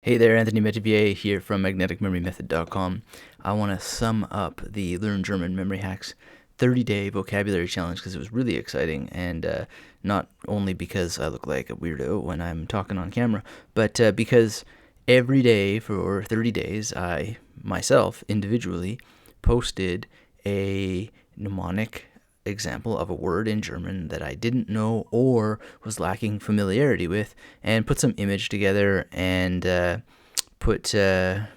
Hey there, Anthony Metivier here from magneticmemorymethod.com. I want to sum up the Learn German Memory Hacks 30-day vocabulary challenge because it was really exciting, and not only because I look like a weirdo when I'm talking on camera, but because every day for 30 days I myself individually posted a mnemonic example of a word in German that I didn't know or was lacking familiarity with, and put some image together and put some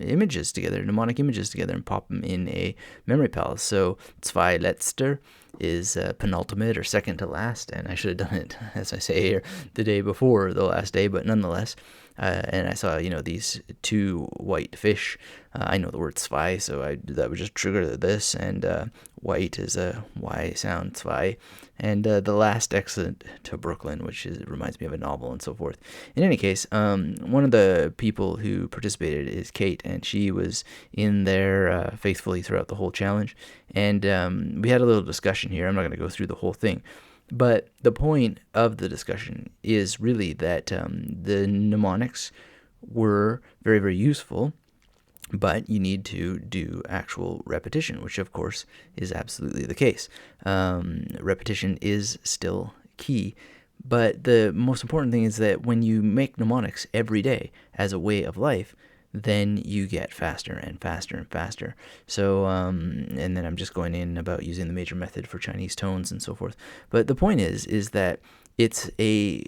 images together, mnemonic images together, and pop them in a memory palace. So zwei letzter is penultimate or second to last, and I should have done it, as I say here, the day before the last day, but nonetheless. And I saw, these two white fish. I know the word zwei, so that would just trigger this. And white is a Y sound, zwei. And the last exit to Brooklyn, which reminds me of a novel and so forth. In any case, one of the people who participated is Kate, and she was in there faithfully throughout the whole challenge. And we had a little discussion here. I'm not going to go through the whole thing. But the point of the discussion is really that the mnemonics were very, very useful, but you need to do actual repetition, which of course is absolutely the case. Repetition is still key. But the most important thing is that when you make mnemonics every day as a way of life, then you get faster and faster and faster. So, and then I'm just going in about using the major method for Chinese tones and so forth. But the point is that it's a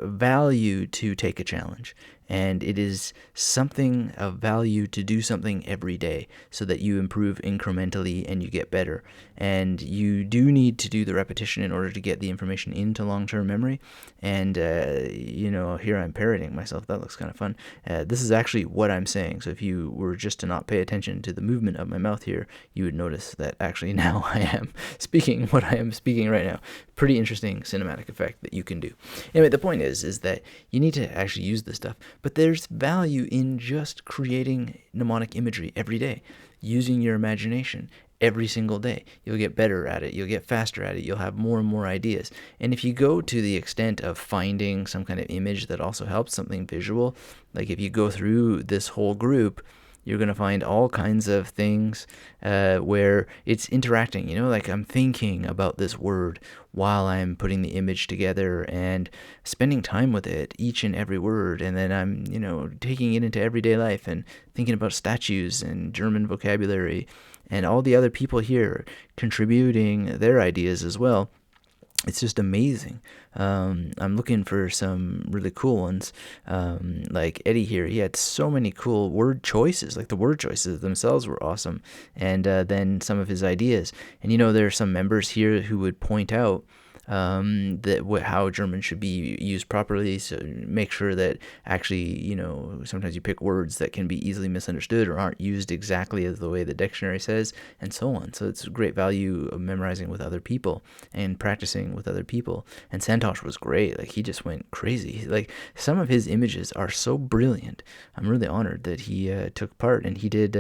value to take a challenge, and it is something of value to do something every day so that you improve incrementally and you get better. And you do need to do the repetition in order to get the information into long-term memory. And, here I'm parroting myself. That looks kind of fun. This is actually what I'm saying. So if you were just to not pay attention to the movement of my mouth here, you would notice that actually now I am speaking what I am speaking right now. Pretty interesting cinematic effect that you can do. Anyway, the point is that you need to actually use this stuff, but there's value in just creating mnemonic imagery every day, using your imagination every single day. You'll get better at it. You'll get faster at it. You'll have more and more ideas. And if you go to the extent of finding some kind of image that also helps, something visual, like if you go through this whole group, you're going to find all kinds of things where it's interacting, like I'm thinking about this word while I'm putting the image together and spending time with it, each and every word, and then I'm, taking it into everyday life and thinking about statues and German vocabulary and all the other people here contributing their ideas as well. It's just amazing. I'm looking for some really cool ones. Like Eddie here, he had so many cool word choices. Like the word choices themselves were awesome. And then some of his ideas. And there are some members here who would point out how German should be used properly. So make sure that actually, sometimes you pick words that can be easily misunderstood or aren't used exactly as the way the dictionary says, and so on. So it's great value of memorizing with other people and practicing with other people. And Santosh was great. Like he just went crazy. Like some of his images are so brilliant. I'm really honored that he took part, and he did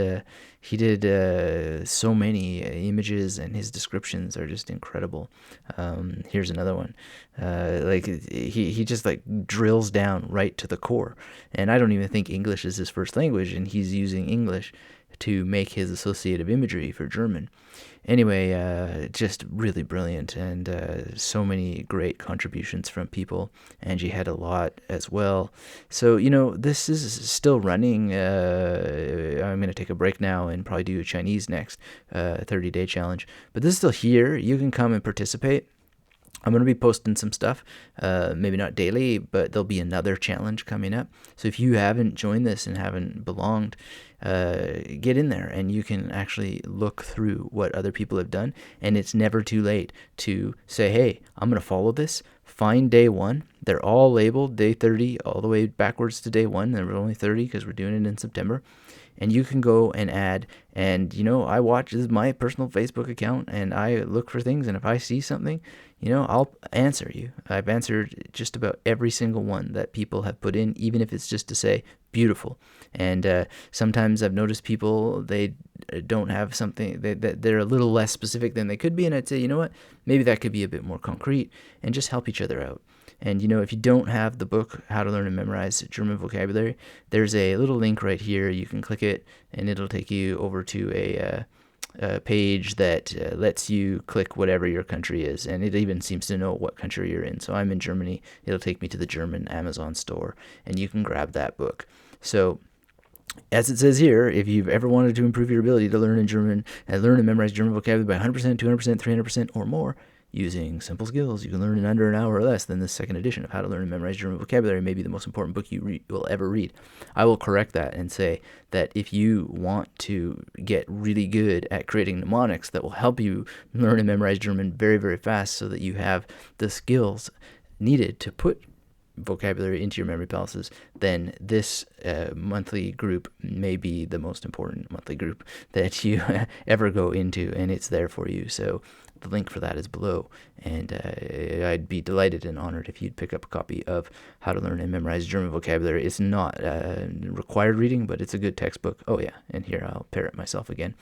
so many images, and his descriptions are just incredible. Here's another one. He just drills down right to the core. And I don't even think English is his first language, and he's using English to make his associative imagery for German. Anyway, just really brilliant, and so many great contributions from people. Angie had a lot as well. So, this is still running. I'm going to take a break now and probably do Chinese next, 30-day challenge. But this is still here. You can come and participate. I'm going to be posting some stuff, maybe not daily, but there'll be another challenge coming up. So if you haven't joined this and haven't belonged, get in there and you can actually look through what other people have done. And it's never too late to say, hey, I'm going to follow this. Find day 1. They're all labeled day 30 all the way backwards to day 1. There were only 30 because we're doing it in September. And you can go and add, and I watch, this is my personal Facebook account, and I look for things, and if I see something, I'll answer you. I've answered just about every single one that people have put in, even if it's just to say beautiful. And sometimes I've noticed people, they don't have something, that they're a little less specific than they could be, and I'd say, maybe that could be a bit more concrete, and just help each other out. And if you don't have the book, How to Learn and Memorize German Vocabulary, there's a little link right here. You can click it, and it'll take you over to a page that lets you click whatever your country is, and it even seems to know what country you're in. So I'm in Germany. It'll take me to the German Amazon store, and you can grab that book. So as it says here, if you've ever wanted to improve your ability to learn and memorize German vocabulary by 100%, 200%, 300% or more using simple skills, you can learn in under an hour or less. Then the second edition of How to Learn and Memorize German Vocabulary may be the most important book you will ever read. I will correct that and say that if you want to get really good at creating mnemonics that will help you learn and memorize German very, very fast so that you have the skills needed to put vocabulary into your memory palaces, then this monthly group may be the most important monthly group that you ever go into, and it's there for you. So the link for that is below, and I'd be delighted and honored if you'd pick up a copy of How to Learn and Memorize German Vocabulary. It's not required reading, but it's a good textbook. Oh yeah, and here I'll parrot myself again.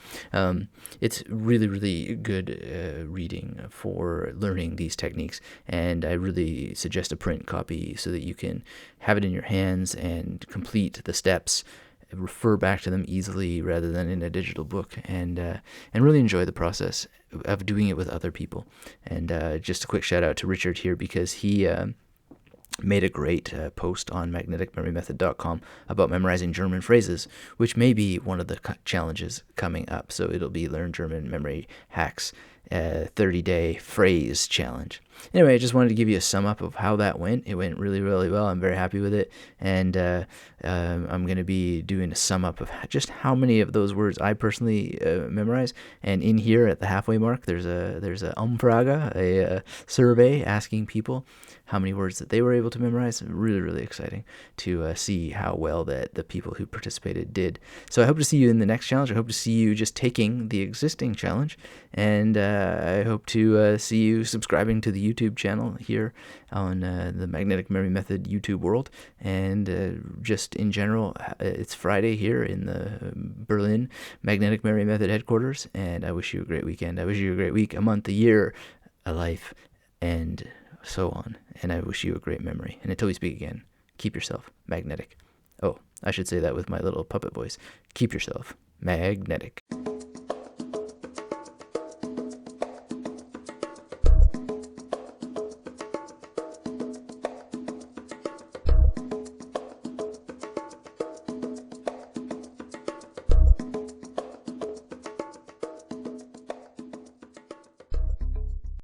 It's really, really good reading for learning these techniques, and I really suggest a print copy so that you can have it in your hands and complete the steps, refer back to them easily rather than in a digital book, and really enjoy the process of doing it with other people. And just a quick shout out to Richard here, because he made a great post on magneticmemorymethod.com about memorizing German phrases, which may be one of the challenges coming up. So it'll be Learn German Memory Hacks 30-day phrase challenge. Anyway, I just wanted to give you a sum up of how that went. It went really, really well. I'm very happy with it, and I'm going to be doing a sum up of just how many of those words I personally memorize. And in here at the halfway mark, there's a Umfrage, a survey asking people how many words that they were able to memorize. Really, really exciting to see how well that the people who participated did. So I hope to see you in the next challenge. I hope to see you just taking the existing challenge, and I hope to see you subscribing to the YouTube channel here on the Magnetic Memory Method YouTube world. And just in general, it's Friday here in the Berlin Magnetic Memory Method headquarters, and I wish you a great weekend. I wish you a great week, a month, a year, a life, and so on. And I wish you a great memory. And until we speak again, keep yourself magnetic. Oh, I should say that with my little puppet voice. Keep yourself magnetic.